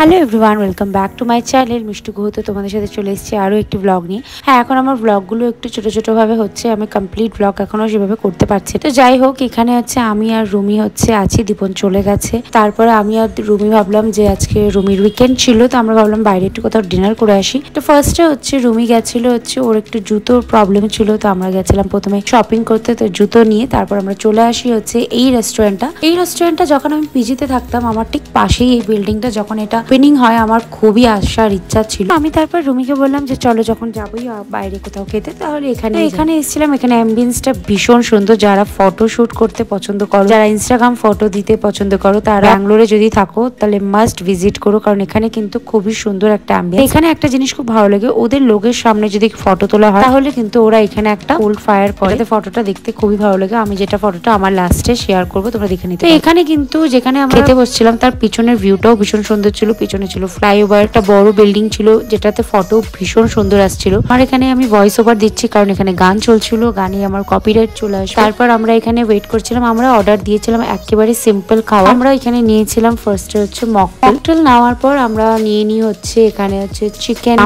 Hello everyone, welcome back to my channel Mishtu গুহতে। তোমাদের সাথে চলে এসেছি আরও একটি ব্লগ নিয়ে। হ্যাঁ, এখন আমার ব্লগগুলো একটু ছোটো ছোটোভাবে হচ্ছে, আমি কমপ্লিট ব্লগ এখনও সেভাবে করতে পারছি। তো যাই হোক, এখানে হচ্ছে আমি আর রুমি হচ্ছে আছি, দীপন চলে গেছে। তারপরে আমি আর রুমি ভাবলাম যে আজকে রুমির উইকেন্ড ছিল, তো আমরা ভাবলাম বাইরে একটু কোথাও ডিনার করে আসি। তো ফার্স্টে হচ্ছে রুমি গেছিলো হচ্ছে ওর একটু জুতোর প্রবলেম ছিল, তো আমরা গেছিলাম প্রথমে শপিং করতে, তো জুতো নিয়ে তারপর আমরা চলে আসি হচ্ছে এই রেস্টুরেন্টটা যখন আমি পিজিতে থাকতাম আমার ঠিক পাশেই এই বিল্ডিংটা, যখন এটা ওপেনিং হয় আমার খুবই আসার ইচ্ছা ছিল। আমি তারপর রুমিকে বললাম যে চলো যখন যাবোই বাইরে কোথাও খেতে, তাহলে এখানে এসেছিলাম। এখানে অ্যাম্বিয়েন্সটা ভীষণ সুন্দর। যারা ফটো শুট করতে পছন্দ করো, যারা ইনস্টাগ্রাম ফটো দিতে পছন্দ করো, তারা ব্যাঙ্গালোরে যদি থাকো তাহলে মাস্ট ভিজিট করো, কারণ এখানে কিন্তু খুবই সুন্দর একটা অ্যাম্বিয়েন্স। এখানে একটা জিনিস খুব ভালো লাগে, ওদের লোকের সামনে যদি ফটো তোলা হয় তাহলে কিন্তু ওরা এখানে একটা কোল্ড ফায়ার করে, ফটোটা দেখতে খুবই ভালো লাগে। আমি যেটা ফটোটা আমার লাস্টে শেয়ার করবো, তোমরা দেখে নিতে। এখানে কিন্তু যেখানে আমরা খেতে বসছিলাম তার পিছনের ভিউটাও ভীষণ সুন্দর ছিল। পিছনে ছিল ফ্লাইওভার, একটা বড় বিল্ডিং ছিল যেটাতে ফটো ভীষণ সুন্দর আসছিল। আর এখানে আমি ভয়েস ওভার দিচ্ছি কারণ এখানে গান চলছিল, গানে আমার কপিরাইট চলে আসে। তারপর আমরা এখানে ওয়েট করছিলাম। আমরা অর্ডার দিয়েছিলাম একেবারে সিম্পল খাওয়া। আমরা এখানে নিয়েছিলাম ফার্স্টে হচ্ছে মকটেল। নেওয়ার পর আমরা নিয়ে হচ্ছে এখানে হচ্ছে চিকেন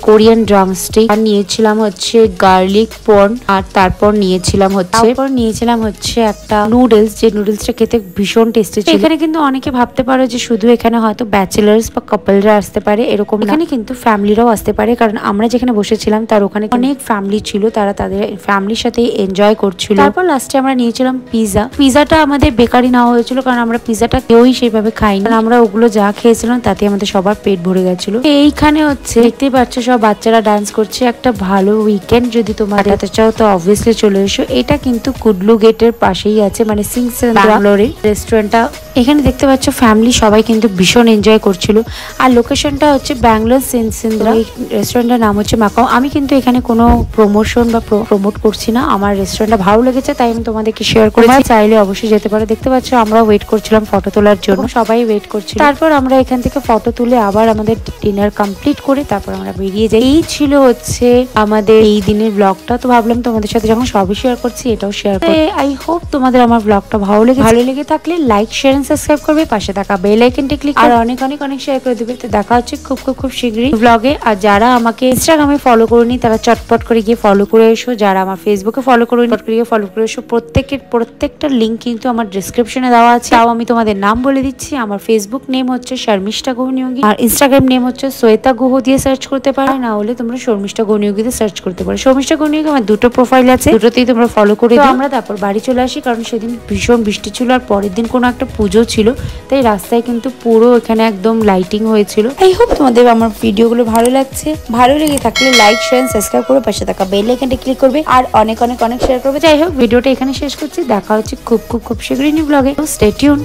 কোরিয়ান ড্রামস্টিক, আর নিয়েছিলাম হচ্ছে গার্লিক পর্ন, আর তারপর নিয়েছিলাম হচ্ছে একটা নুডলস, যে নুডলসটা খেতে ভীষণ টেস্টি ছিল। এখানে কিন্তু অনেকে ভাবতে পারো যে শুধু এখানে হয়তো ব্যাচেলার্স বা কাপলরা আসতে পারে, এরকম এখানে কিন্তু ফ্যামিলিরাও আসতে পারে, কারণ আমরা যেখানে বসেছিলাম তার ওখানে অনেক ফ্যামিলি ছিল, তারা তাদের ফ্যামিলির সাথে এনজয় করছিল। তারপর লাস্টে আমরা নিয়েছিলাম পিজাটা আমাদের বেকারি নেওয়া হয়েছিল, কারণ আমরা পিজাটা কেউই সেইভাবে খাইনি। আমরা ওগুলো যা খেয়েছিলাম তাতে আমাদের সবার পেট ভরে গেছিল। এইখানে হচ্ছে দেখতেই পাচ্ছ সব বাচ্চারা ডান্স করছে। একটা ভালো উইকেন্ড যদি তোমার যেতে চাও তো অবভিয়াসলি চলে এসো। এটা কিন্তু কুডলু গেটের পাশেই আছে, মানে ব্যাঙ্গালোরের রেস্টুরেন্টটা। এখানে দেখতে পাচ্ছ ফ্যামিলি সবাই কিন্তু ভীষণ এনজয় করছিল। আর লোকেশনটা হচ্ছে ব্যাঙ্গালোর সিন্দ্রা। এই রেস্টুরেন্টের নাম হচ্ছে মাকাও। আমি কিন্তু এখানে কোনো প্রমোশন বা প্রমোট করছি না, আমার রেস্টুরেন্টটা ভালো লেগেছে তাই আমি তোমাদেরকে শেয়ার করেছি। চাইলে অবশ্যই যেতে পারো। দেখতে পাচ্ছ আমরা ওয়েট করছিলাম ফটো তোলার জন্য, সবাই ওয়েট করছিল। তারপর আমরা এখান থেকে ফটো তুলে আবার আমাদের ডিনার কমপ্লিট করে তারপর আমরা বেরিয়ে যাই। এই ছিল হচ্ছে আমাদের এই দিনের ব্লগটা। তো ভাবলাম তোমাদের সাথে যখন সবই শেয়ার করছি এটাও শেয়ার করতে। আই হোপ তোমাদের আমার ব্লগটা ভালো লেগে থাকলে লাইক শেয়ার এন্ড সাবস্ক্রাইব করবে, পাশে থাকা বেল আইকনটি ক্লিক আর অনেক শেয়ার করে দেবে। তো দেখা হচ্ছে খুব শীঘ্রই ব্লগে। আর যারা আমাকে ইনস্টাগ্রামে ফলো করোনি তারা চটপট করে গিয়ে ফলো করে এসো। যারা আমার ফেসবুকে ফলো করোনি ফলো করে এসো। প্রত্যেকটা লিঙ্ক কিন্তু আমার ডিসক্রিপশনে দেওয়া আছে। তাও আমি তোমাদের নাম বলে দিচ্ছি। আমার ফেসবুক নেম হচ্ছে শর্মিষ্ঠা গুহ নিয়োগী, আর ইনস্টাগ্রাম নেম হচ্ছে শ্বেতা গুহ দিয়ে সার্চ করতে পারো, না হলে তোমরা শর্মিষ্ঠা গুহ নিয়োগী দিয়ে সার্চ করতে পারো। শর্মিষ্ঠা গুহ নিয়োগী আমার দুটো প্রোফাইল আছে, দুটোতেই তোমরা ফলো করে দিও। আমরা তারপর বাড়ি চলে আসি, কারণ সেদিন ভীষণ বৃষ্টি ছিল আর পরের দিন কোনো একটা পুজো ছিল, তাই রাস্তায় কিন্তু পুরো এখানে একদম লাইটিং হয়েছিল। আই হোপ তোমাদের আমার ভিডিওগুলো ভালো লাগছে। ভালো লেগে থাকলে লাইক শেয়ার সাবস্ক্রাইব করবে, পাশে থাকা বেল আইকনটা ক্লিক করবে আর অনেক শেয়ার করবে। যাই হোক, ভিডিওটা এখানে শেষ করছি। দেখা হচ্ছে খুব শীঘ্রই ব্লগে। Stay tune.